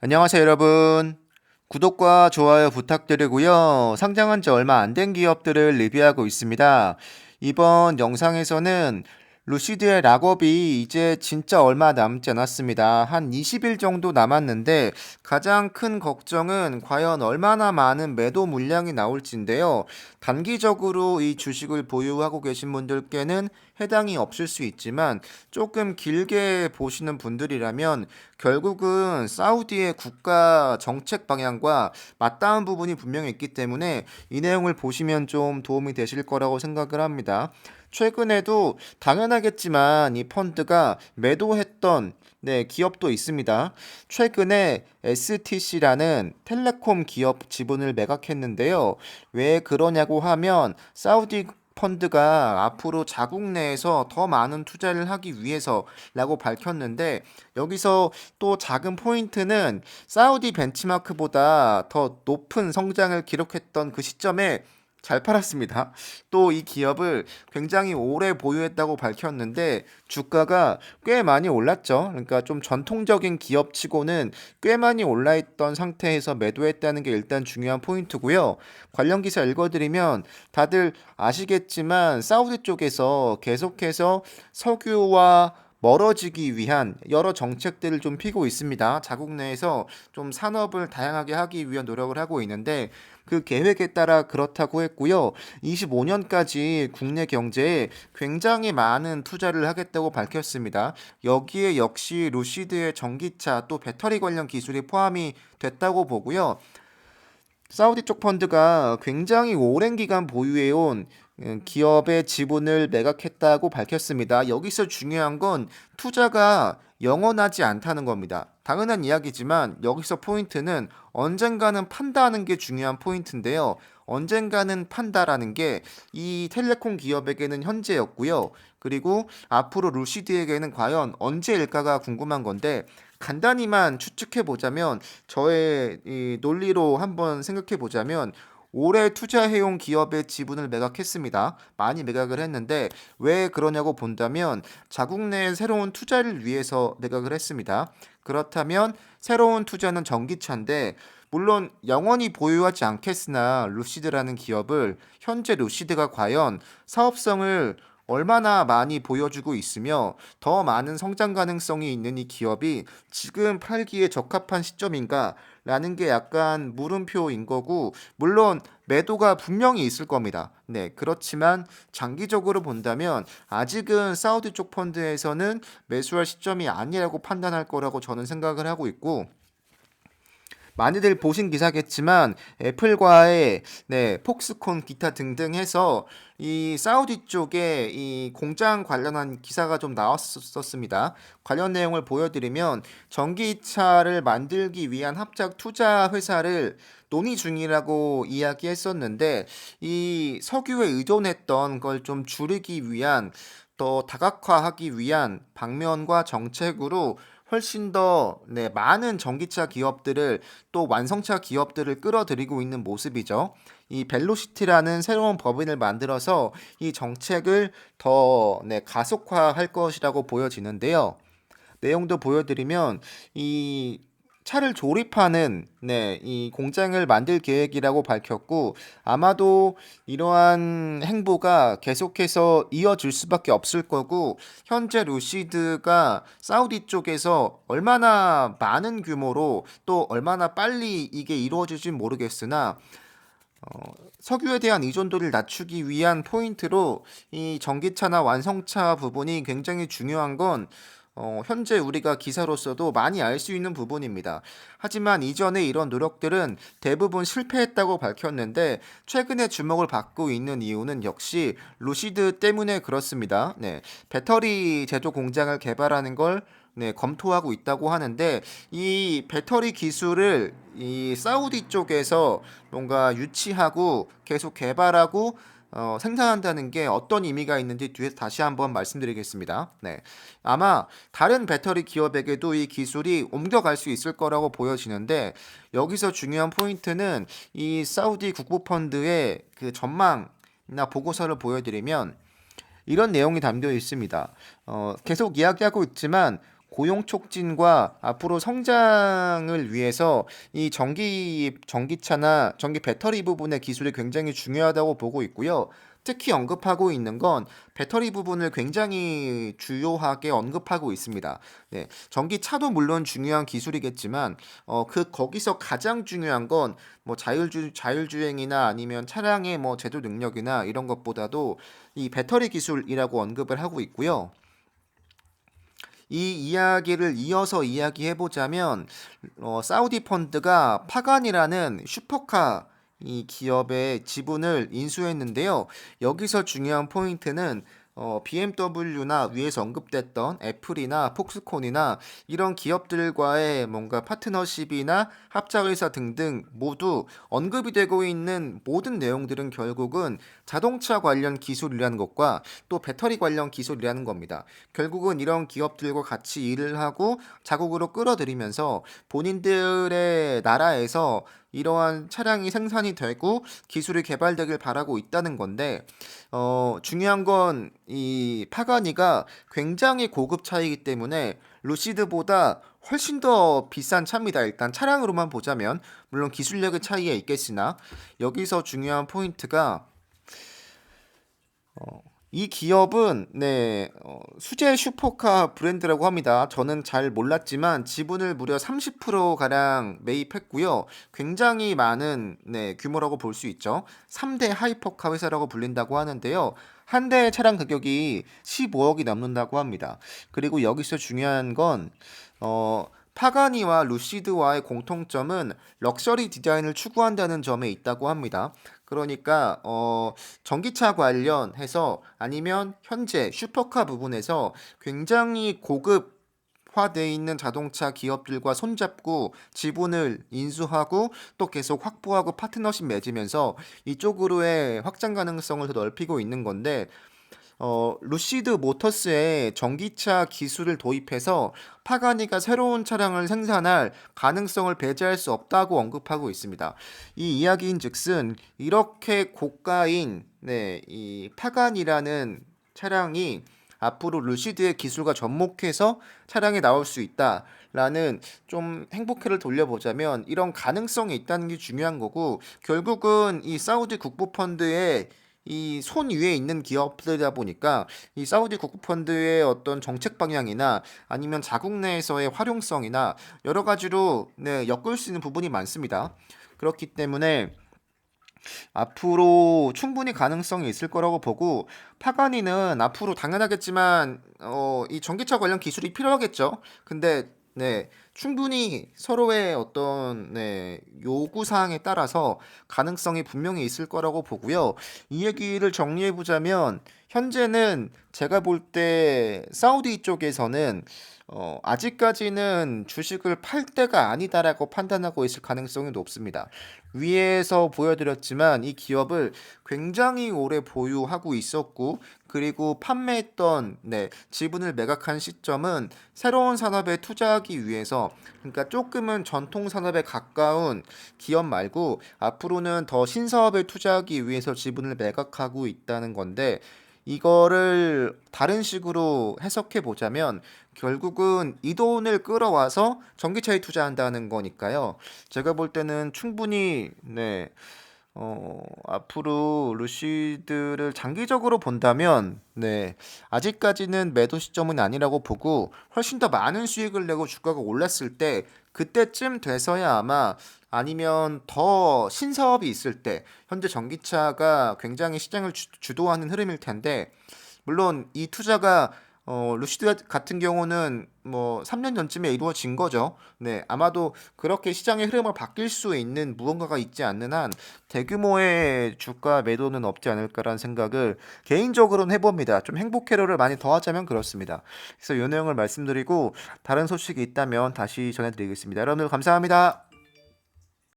안녕하세요, 여러분. 구독과 좋아요 부탁드리고요. 상장한 지 얼마 안 된 기업들을 리뷰하고 있습니다. 이번 영상에서는 루시드의 락업이 이제 진짜 얼마 남지 않았습니다. 한 20일 정도 남았는데 가장 큰 걱정은 과연 얼마나 많은 매도 물량이 나올지인데요. 단기적으로 이 주식을 보유하고 계신 분들께는 해당이 없을 수 있지만 조금 길게 보시는 분들이라면 결국은 사우디의 국가 정책 방향과 맞닿은 부분이 분명히 있기 때문에 이 내용을 보시면 좀 도움이 되실 거라고 생각을 합니다. 최근에도 당연하겠지만 이 펀드가 매도했던 기업도 있습니다. 최근에 STC라는 텔레콤 기업 지분을 매각했는데요. 왜 그러냐고 하면 사우디 펀드가 앞으로 자국 내에서 더 많은 투자를 하기 위해서라고 밝혔는데 여기서 또 작은 포인트는 사우디 벤치마크보다 더 높은 성장을 기록했던 그 시점에 잘 팔았습니다. 또 이 기업을 굉장히 오래 보유했다고 밝혔는데 주가가 꽤 많이 올랐죠. 그러니까 좀 전통적인 기업치고는 꽤 많이 올라있던 상태에서 매도했다는 게 일단 중요한 포인트고요. 관련 기사 읽어드리면 다들 아시겠지만 사우디 쪽에서 계속해서 석유와 멀어지기 위한 여러 정책들을 좀 피고 있습니다. 자국 내에서 좀 산업을 다양하게 하기 위한 노력을 하고 있는데 그 계획에 따라 그렇다고 했고요. 25년까지 국내 경제에 굉장히 많은 투자를 하겠다고 밝혔습니다. 여기에 역시 루시드의 전기차 또 배터리 관련 기술이 포함이 됐다고 보고요. 사우디 쪽 펀드가 굉장히 오랜 기간 보유해온 기업의 지분을 매각했다고 밝혔습니다. 여기서 중요한 건 투자가 영원하지 않다는 겁니다. 당연한 이야기지만 여기서 포인트는 언젠가는 판다는 게 중요한 포인트인데요. 언젠가는 판다라는 게 이 텔레콤 기업에게는 현재였고요. 그리고 앞으로 루시드에게는 과연 언제일까가 궁금한 건데 간단히만 추측해 보자면 저의 이 논리로 한번 생각해 보자면 올해 투자해온 기업의 지분을 매각했습니다. 많이 매각을 했는데 왜 그러냐고 본다면 자국 내 새로운 투자를 위해서 매각을 했습니다. 그렇다면 새로운 투자는 전기차인데 물론 영원히 보유하지 않겠으나 루시드라는 기업을 현재 루시드가 과연 사업성을 얼마나 많이 보여주고 있으며 더 많은 성장 가능성이 있는 이 기업이 지금 팔기에 적합한 시점인가? 라는 게 약간 물음표인 거고, 물론 매도가 분명히 있을 겁니다. 네, 그렇지만 장기적으로 본다면 아직은 사우디 쪽 펀드에서는 매수할 시점이 아니라고 판단할 거라고 저는 생각을 하고 있고, 많이들 보신 기사겠지만 애플과의 폭스콘 기타 등등 해서 이 사우디 쪽에 이 공장 관련한 기사가 좀 나왔었습니다. 관련 내용을 보여드리면 전기차를 만들기 위한 합작 투자 회사를 논의 중이라고 이야기했었는데 이 석유에 의존했던 걸 좀 줄이기 위한 더 다각화하기 위한 방면과 정책으로 훨씬 더 많은 전기차 기업들을 또 완성차 기업들을 끌어들이고 있는 모습이죠. 이 벨로시티라는 새로운 법인을 만들어서 이 정책을 더 가속화할 것이라고 보여지는데요. 내용도 보여드리면 이 차를 조립하는 이 공장을 만들 계획이라고 밝혔고 아마도 이러한 행보가 계속해서 이어질 수밖에 없을 거고 현재 루시드가 사우디 쪽에서 얼마나 많은 규모로 또 얼마나 빨리 이게 이루어질지 모르겠으나 석유에 대한 의존도를 낮추기 위한 포인트로 이 전기차나 완성차 부분이 굉장히 중요한 건 현재 우리가 기사로서도 많이 알 수 있는 부분입니다. 하지만 이전에 이런 노력들은 대부분 실패했다고 밝혔는데 최근에 주목을 받고 있는 이유는 역시 루시드 때문에 그렇습니다. 네, 배터리 제조 공장을 개발하는 걸 검토하고 있다고 하는데 이 배터리 기술을 이 사우디 쪽에서 뭔가 유치하고 계속 개발하고 생산한다는 게 어떤 의미가 있는지 뒤에서 다시 한번 말씀드리겠습니다. 네. 아마 다른 배터리 기업에게도 이 기술이 옮겨갈 수 있을 거라고 보여지는데 여기서 중요한 포인트는 이 사우디 국부펀드의 그 전망이나 보고서를 보여드리면 이런 내용이 담겨 있습니다. 계속 이야기하고 있지만 고용 촉진과 앞으로 성장을 위해서 이 전기차나 전기 배터리 부분의 기술이 굉장히 중요하다고 보고 있고요. 특히 언급하고 있는 건 배터리 부분을 굉장히 주요하게 언급하고 있습니다. 네, 전기차도 물론 중요한 기술이겠지만 거기서 가장 중요한 건 뭐 자율주행이나 아니면 차량의 뭐 제조 능력이나 이런 것보다도 이 배터리 기술이라고 언급을 하고 있고요. 이 이야기를 이어서 이야기해 보자면 사우디 펀드가 파간이라는 슈퍼카 이 기업의 지분을 인수했는데요. 여기서 중요한 포인트는 BMW나 위에서 언급됐던 애플이나 폭스콘이나 이런 기업들과의 뭔가 파트너십이나 합작회사 등등 모두 언급이 되고 있는 모든 내용들은 결국은 자동차 관련 기술이라는 것과 또 배터리 관련 기술이라는 겁니다. 결국은 이런 기업들과 같이 일을 하고 자국으로 끌어들이면서 본인들의 나라에서 이러한 차량이 생산이 되고 기술이 개발되길 바라고 있다는 건데 중요한 건 이 파가니가 굉장히 고급 차이기 때문에 루시드보다 훨씬 더 비싼 차입니다. 일단 차량으로만 보자면 물론 기술력의 차이가 있겠으나 여기서 중요한 포인트가 이 기업은 수제 슈퍼카 브랜드라고 합니다. 저는 잘 몰랐지만 지분을 무려 30% 가량 매입했고요. 굉장히 많은 규모라고 볼 수 있죠. 3대 하이퍼카 회사라고 불린다고 하는데요. 한 대의 차량 가격이 15억이 넘는다고 합니다. 그리고 여기서 중요한 건 파가니와 루시드와의 공통점은 럭셔리 디자인을 추구한다는 점에 있다고 합니다. 그러니까 전기차 관련해서 아니면 현재 슈퍼카 부분에서 굉장히 고급화되어 있는 자동차 기업들과 손잡고 지분을 인수하고 또 계속 확보하고 파트너십 맺으면서 이쪽으로의 확장 가능성을 더 넓히고 있는 건데 루시드 모터스의 전기차 기술을 도입해서 파가니가 새로운 차량을 생산할 가능성을 배제할 수 없다고 언급하고 있습니다. 이 이야기인즉슨 이렇게 고가인 이 파간이라는 차량이 앞으로 루시드의 기술과 접목해서 차량이 나올 수 있다라는 좀 행복회를 돌려보자면 이런 가능성이 있다는 게 중요한 거고 결국은 이 사우디 국부펀드의 이 손 위에 있는 기업들이다 보니까 이 사우디 국부펀드의 어떤 정책 방향이나 아니면 자국 내에서의 활용성이나 여러 가지로 엮을 수 있는 부분이 많습니다. 그렇기 때문에 앞으로 충분히 가능성이 있을 거라고 보고 파가니는 앞으로 당연하겠지만 이 전기차 관련 기술이 필요하겠죠. 근데 충분히 서로의 어떤 요구 사항에 따라서 가능성이 분명히 있을 거라고 보고요. 이 얘기를 정리해 보자면 현재는 제가 볼 때 사우디 쪽에서는 아직까지는 주식을 팔 때가 아니다라고 판단하고 있을 가능성이 높습니다. 위에서 보여드렸지만 이 기업을 굉장히 오래 보유하고 있었고 그리고 판매했던 지분을 매각한 시점은 새로운 산업에 투자하기 위해서 그러니까 조금은 전통 산업에 가까운 기업 말고 앞으로는 더 신사업에 투자하기 위해서 지분을 매각하고 있다는 건데 이거를 다른 식으로 해석해 보자면 결국은 이 돈을 끌어와서 전기차에 투자한다는 거니까요. 제가 볼 때는 충분히 앞으로 루시드를 장기적으로 본다면 아직까지는 매도 시점은 아니라고 보고 훨씬 더 많은 수익을 내고 주가가 올랐을 때 그때쯤 돼서야 아마 아니면 더 신사업이 있을 때 현재 전기차가 굉장히 시장을 주도하는 흐름일 텐데 물론 이 투자가 루시드 같은 경우는 뭐 3년 전쯤에 이루어진 거죠. 아마도 그렇게 시장의 흐름을 바뀔 수 있는 무언가가 있지 않는 한 대규모의 주가 매도는 없지 않을까라는 생각을 개인적으로는 해봅니다. 좀 행복 회로를 많이 더하자면 그렇습니다. 그래서 이 내용을 말씀드리고 다른 소식이 있다면 다시 전해드리겠습니다. 여러분들 감사합니다.